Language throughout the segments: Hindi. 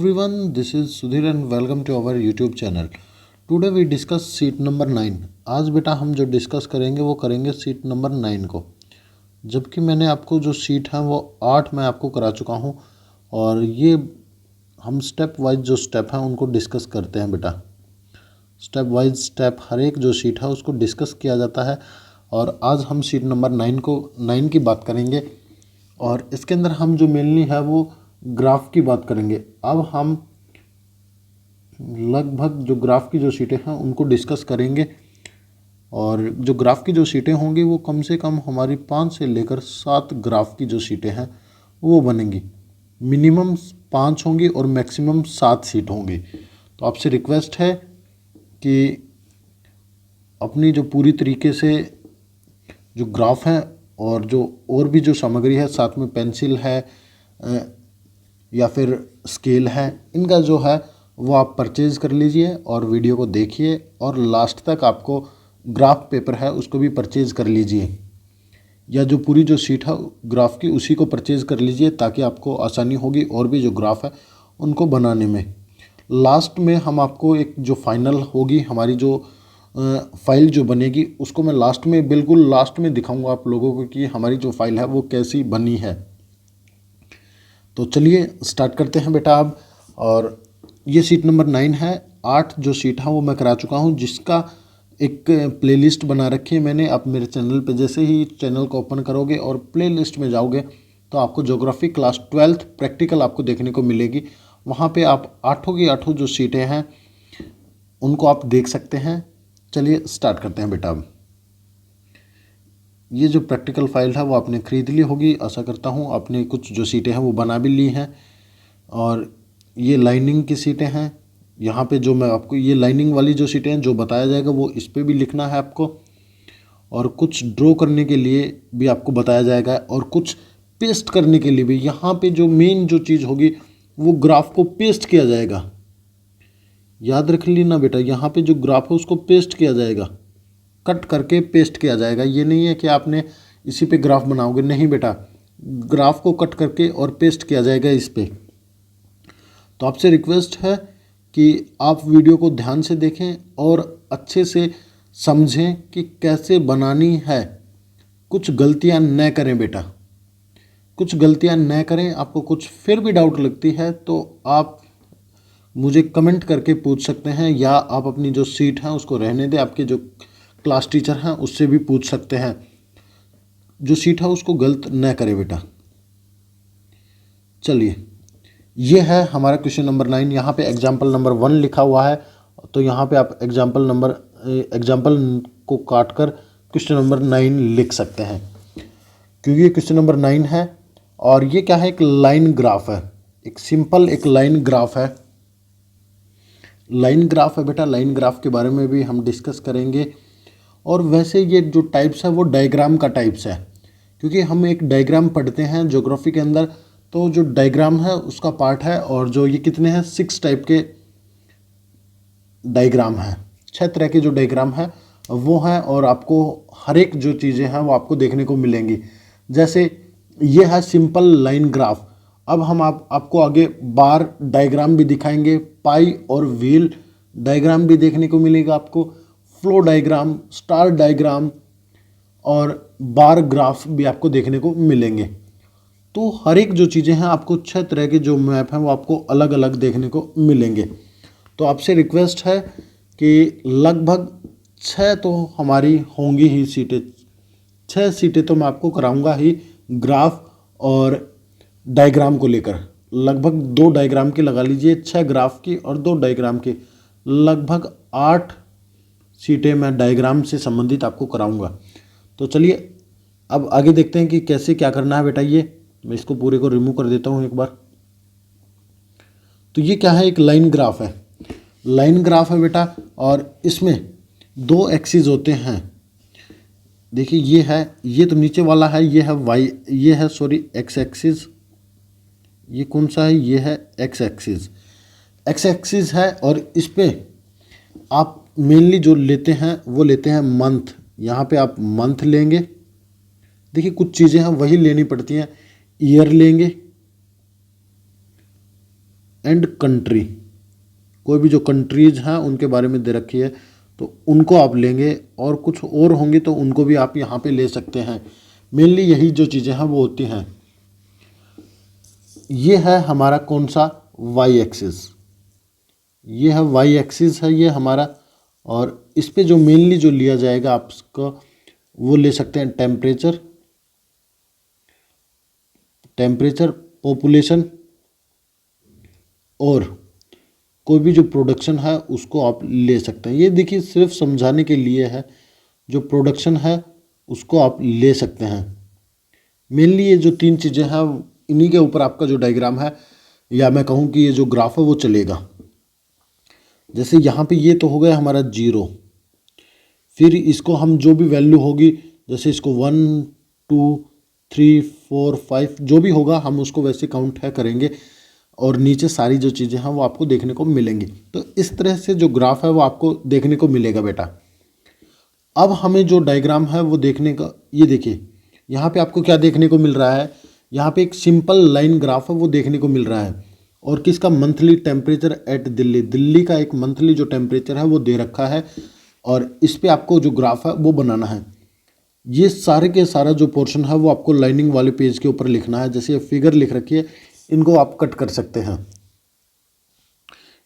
Everyone, this is Sudhir and welcome to our YouTube channel. Today we discuss seat number 9। आज बेटा हम जो डिस्कस करेंगे वो करेंगे सीट नंबर 9 को, जबकि मैंने आपको जो सीट है वो 8 मैं आपको करा चुका हूँ। और ये हम स्टेप वाइज जो स्टेप हैं उनको डिस्कस करते हैं बेटा। स्टेप वाइज स्टेप हर एक जो सीट है उसको डिस्कस किया जाता है। और आज हम सीट नंबर 9 की बात करेंगे और इसके अंदर हम जो मेनली है वो ग्राफ की बात करेंगे। अब हम लगभग जो ग्राफ की जो सीटें हैं उनको डिस्कस करेंगे और जो ग्राफ की जो सीटें होंगी वो कम से कम हमारी 5 से लेकर 7 ग्राफ की जो सीटें हैं वो बनेंगी। मिनिमम 5 होंगी और मैक्सिमम 7 सीट होंगी। तो आपसे रिक्वेस्ट है कि अपनी जो पूरी तरीके से जो ग्राफ है और जो और भी जो सामग्री है, साथ में पेंसिल है या फिर स्केल है, इनका जो है वो आप परचेज़ कर लीजिए और वीडियो को देखिए और लास्ट तक आपको ग्राफ पेपर है उसको भी परचेज़ कर लीजिए, या जो पूरी जो सीट है ग्राफ की उसी को परचेज़ कर लीजिए ताकि आपको आसानी होगी और भी जो ग्राफ है उनको बनाने में। लास्ट में हम आपको एक जो फाइनल होगी हमारी जो फाइल जो बनेगी उसको मैं लास्ट में, बिल्कुल लास्ट में दिखाऊंगा आप लोगों को कि हमारी जो फाइल है वो कैसी बनी है। तो चलिए स्टार्ट करते हैं बेटा अब। और ये सीट नंबर 9 है। 8 जो सीट है वो मैं करा चुका हूँ, जिसका एक प्लेलिस्ट बना रखी है मैंने। आप मेरे चैनल पे जैसे ही चैनल को ओपन करोगे और प्लेलिस्ट में जाओगे तो आपको ज्योग्राफी क्लास 12th प्रैक्टिकल आपको देखने को मिलेगी। वहाँ पे आप 8 की 8 जो सीटें हैं उनको आप देख सकते हैं। चलिए स्टार्ट करते हैं बेटा अब। ये जो प्रैक्टिकल फाइल है वो आपने ख़रीद ली होगी, आशा करता हूँ। आपने कुछ जो सीटें हैं वो बना भी ली हैं। और ये लाइनिंग की सीटें हैं। यहाँ पे जो मैं आपको ये लाइनिंग वाली जो सीटें हैं जो बताया जाएगा वो इस पे भी लिखना है आपको। और कुछ ड्रॉ करने के लिए भी आपको बताया जाएगा और कुछ पेस्ट करने के लिए भी। यहाँ पे जो मेन जो चीज़ होगी वो ग्राफ को पेस्ट किया जाएगा। याद रख लेना बेटा, यहाँ पे जो ग्राफ है उसको पेस्ट किया जाएगा, कट करके पेस्ट किया जाएगा। ये नहीं है कि आपने इसी पे ग्राफ बनाओगे, नहीं बेटा, ग्राफ को कट करके और पेस्ट किया जाएगा इस पे। तो आपसे रिक्वेस्ट है कि आप वीडियो को ध्यान से देखें और अच्छे से समझें कि कैसे बनानी है। कुछ गलतियां न करें बेटा, कुछ गलतियां न करें। आपको कुछ फिर भी डाउट लगती है तो आप मुझे कमेंट करके पूछ सकते हैं, या आप अपनी जो सीट है उसको रहने दें, आपके जो क्लास टीचर हैं उससे भी पूछ सकते हैं। जो सीट है उसको गलत न करें बेटा। चलिए, ये है हमारा क्वेश्चन नंबर 9। यहाँ पे एग्जाम्पल नंबर 1 लिखा हुआ है, तो यहाँ पे आप एग्जाम्पल को काट कर क्वेश्चन नंबर 9 लिख सकते हैं, क्योंकि ये क्वेश्चन नंबर 9 है। और ये क्या है, एक लाइन ग्राफ है, एक सिंपल एक लाइन ग्राफ है। लाइन ग्राफ है बेटा, लाइन ग्राफ के बारे में भी हम डिस्कस करेंगे। और वैसे ये जो टाइप्स है वो डायग्राम का टाइप्स है, क्योंकि हम एक डायग्राम पढ़ते हैं ज्योग्राफी के अंदर। तो जो डायग्राम है उसका पार्ट है। और जो ये कितने हैं, 6 टाइप के डायग्राम हैं, 6 तरह के जो डायग्राम है वो हैं। और आपको हर एक जो चीज़ें हैं वो आपको देखने को मिलेंगी। जैसे ये है सिंपल लाइन ग्राफ। अब हम आपको आगे बार डायग्राम भी दिखाएंगे, पाई और व्हील डायग्राम भी देखने को मिलेगा आपको, फ्लो डायग्राम, स्टार डायग्राम और बार ग्राफ भी आपको देखने को मिलेंगे। तो हर एक जो चीज़ें हैं आपको 6 तरह के जो मैप हैं वो आपको अलग अलग देखने को मिलेंगे। तो आपसे रिक्वेस्ट है कि लगभग 6 तो हमारी होंगी ही सीटें। 6 सीटें तो मैं आपको कराऊंगा ही ग्राफ और डायग्राम को लेकर। लगभग 2 डायग्राम की लगा लीजिए, 6 ग्राफ की और 2 डायग्राम की, लगभग 8 सीटें मैं डायग्राम से संबंधित आपको कराऊंगा। तो चलिए अब आगे देखते हैं कि कैसे क्या करना है बेटा। ये मैं इसको पूरे को रिमूव कर देता हूँ एक बार। तो ये क्या है, एक लाइन ग्राफ है। लाइन ग्राफ है बेटा, और इसमें 2 एक्सिस होते हैं। देखिए ये है, ये तो नीचे वाला है, ये है वाई, ये है सॉरी एक्स एक्सिस। ये कौन सा है, ये है एक्स एक्सिस। एक्स एक्सिस है और इस पे आप मेनली जो लेते हैं वो लेते हैं मंथ। यहाँ पे आप मंथ लेंगे। देखिए कुछ चीज़ें हैं वही लेनी पड़ती हैं। ईयर लेंगे, एंड कंट्री, कोई भी जो कंट्रीज हैं उनके बारे में दे रखी है तो उनको आप लेंगे, और कुछ और होंगे तो उनको भी आप यहाँ पे ले सकते हैं। मेनली यही जो चीज़ें हैं वो होती हैं। ये है हमारा कौन सा, वाई एक्सिस, ये है वाई एक्सिस है ये हमारा। और इस पे जो मेनली जो लिया जाएगा आपका वो ले सकते हैं टेम्परेचर, पॉपुलेशन, और कोई भी जो प्रोडक्शन है उसको आप ले सकते हैं। ये देखिए सिर्फ समझाने के लिए है, जो प्रोडक्शन है उसको आप ले सकते हैं। मेनली ये जो तीन चीज़ें हैं इन्हीं के ऊपर आपका जो डायग्राम है, या मैं कहूँ कि ये जो ग्राफ है वो चलेगा। जैसे यहाँ पे ये तो हो गया हमारा 0, फिर इसको हम जो भी वैल्यू होगी, जैसे इसको 1 2 3 4 5 जो भी होगा हम उसको वैसे काउंट है करेंगे, और नीचे सारी जो चीज़ें हैं वो आपको देखने को मिलेंगी। तो इस तरह से जो ग्राफ है वो आपको देखने को मिलेगा बेटा। अब हमें जो डायग्राम है वो देखने का, ये देखिए यहाँ पे आपको क्या देखने को मिल रहा है, यहाँ पे एक सिंपल लाइन ग्राफ है वो देखने को मिल रहा है। और किसका, monthly temperature at Delhi, Delhi का एक मंथली जो टेम्परेचर है वो दे रखा है, और इस पे आपको जो ग्राफ है वो बनाना है। ये सारे के सारा जो पोर्शन है वो आपको लाइनिंग वाले पेज के ऊपर लिखना है। जैसे ये फिगर लिख रखी है, इनको आप कट कर सकते हैं,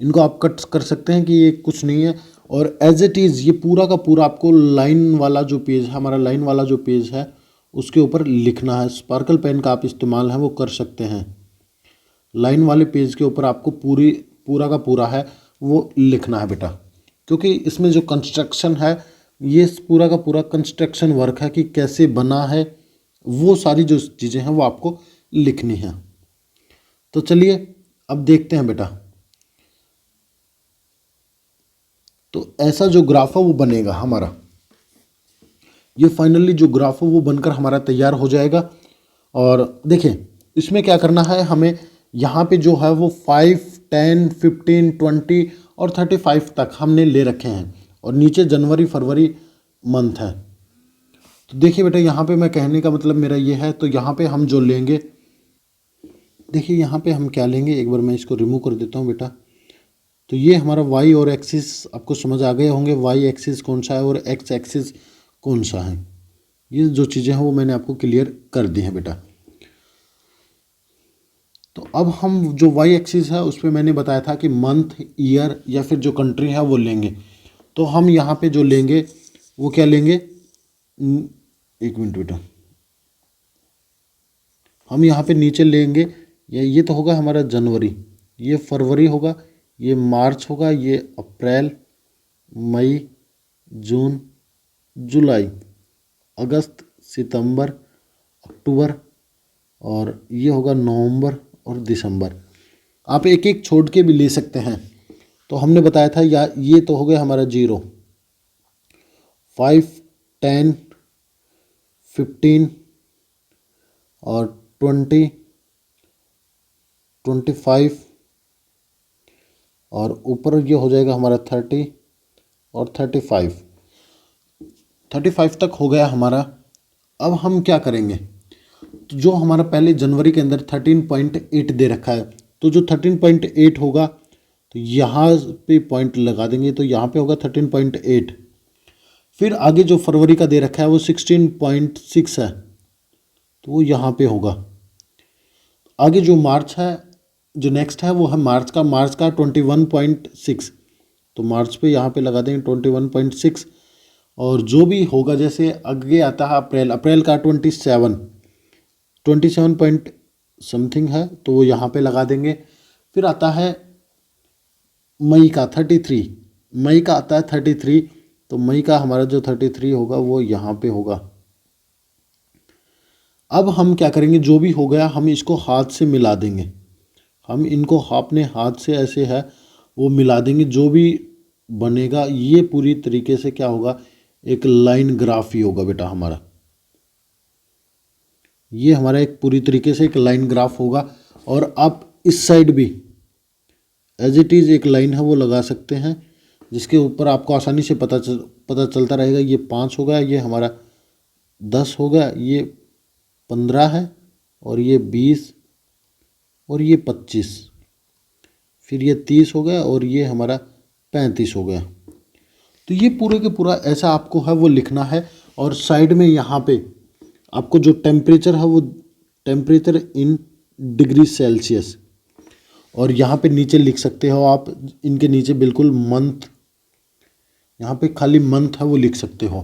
इनको आप कट कर सकते हैं कि ये कुछ नहीं है। और एज इट इज़ ये पूरा का पूरा आपको लाइन वाला जो पेज है, हमारा लाइन वाला जो पेज है उसके ऊपर लिखना है। स्पार्कल पेन का आप इस्तेमाल है वो कर सकते हैं। लाइन वाले पेज के ऊपर आपको पूरा का पूरा है वो लिखना है बेटा, क्योंकि इसमें जो कंस्ट्रक्शन है ये पूरा का पूरा कंस्ट्रक्शन वर्क है कि कैसे बना है, वो सारी जो चीज़ें हैं वो आपको लिखनी है। तो चलिए अब देखते हैं बेटा। तो ऐसा जो ग्राफ है वो बनेगा हमारा, ये फाइनली जो ग्राफ है वो बनकर हमारा तैयार हो जाएगा। और देखिए इसमें क्या करना है हमें, यहाँ पे जो है वो 5 10 15 20 और 35 तक हमने ले रखे हैं, और नीचे जनवरी फरवरी मंथ है। तो देखिए बेटा यहाँ पे मैं कहने का मतलब मेरा ये है, तो यहाँ पे हम जो लेंगे, देखिए यहाँ पे हम क्या लेंगे, एक बार मैं इसको रिमूव कर देता हूँ बेटा। तो ये हमारा वाई और एक्सिस आपको समझ आ गए होंगे, वाई एक्सिस कौन सा है और एक्स एक्सिस कौन सा है। ये जो चीज़ें हैं वो मैंने आपको क्लियर कर दी हैं बेटा। तो अब हम जो वाई एक्सिस है उस पर मैंने बताया था कि मंथ, ईयर या फिर जो कंट्री है वो लेंगे। तो हम यहाँ पे जो लेंगे वो क्या लेंगे, एक मिनट बेटा, हम यहाँ पे नीचे लेंगे, ये तो होगा हमारा जनवरी, ये फरवरी होगा, ये मार्च होगा, ये अप्रैल, मई, जून, जुलाई, अगस्त, सितंबर, अक्टूबर, और ये होगा नवंबर और दिसंबर। आप एक एक छोड़ के भी ले सकते हैं। तो हमने बताया था या ये तो हो गया हमारा 0, 5 10 15 और 20 25, और ऊपर ये हो जाएगा हमारा 30 और 35 तक हो गया हमारा। अब हम क्या करेंगे, तो जो हमारा पहले जनवरी के अंदर 13.8 दे रखा है, तो जो 13.8 होगा तो यहाँ पे पॉइंट लगा देंगे, तो यहाँ पे होगा 13.8। फिर आगे जो फरवरी का दे रखा है वो 16.6 है, तो वो यहाँ पे होगा। आगे जो मार्च है, जो नेक्स्ट है वो है मार्च का 21.6, तो मार्च पे यहाँ पे लगा देंगे 21.6। और जो भी होगा, जैसे आगे आता है अप्रैल का 27 पॉइंट समथिंग है, तो वो यहाँ पे लगा देंगे। फिर आता है मई का 33, मई का आता है 33, तो मई का हमारा जो 33 होगा वो यहाँ पे होगा। अब हम क्या करेंगे, जो भी हो गया हम इसको हाथ से मिला देंगे, हम इनको अपने हाथ से ऐसे है वो मिला देंगे। जो भी बनेगा ये पूरी तरीके से क्या होगा, एक लाइन ग्राफ ही होगा बेटा हमारा। ये हमारा एक पूरी तरीके से एक लाइन ग्राफ होगा। और आप इस साइड भी एज इट इज़ एक लाइन है वो लगा सकते हैं, जिसके ऊपर आपको आसानी से पता चलता रहेगा। ये 5 होगा, ये हमारा 10 होगा, ये 15 है, और ये 20 और ये 25। फिर ये 30 हो गया और ये हमारा 35 हो गया। तो ये पूरे के पूरा ऐसा आपको है वो लिखना है। और साइड में यहाँ पे आपको जो टेम्परेचर है वो टेम्परेचर इन डिग्री सेल्सियस, और यहाँ पे नीचे लिख सकते हो आप, इनके नीचे बिल्कुल मंथ, यहाँ पे खाली मंथ है वो लिख सकते हो।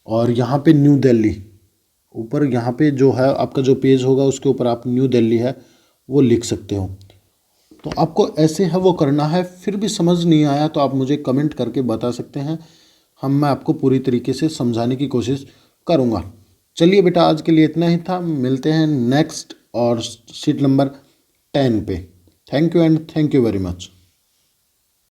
और यहाँ पे न्यू दिल्ली ऊपर, यहाँ पे जो है आपका जो पेज होगा उसके ऊपर आप न्यू दिल्ली है वो लिख सकते हो। तो आपको ऐसे है वो करना है। फिर भी समझ नहीं आया तो आप मुझे कमेंट करके बता सकते हैं, मैं आपको पूरी तरीके से समझाने की कोशिश करूँगा। चलिए बेटा, आज के लिए इतना ही था। मिलते हैं नेक्स्ट और शीट नंबर 10 पे। Thank you and thank you very much.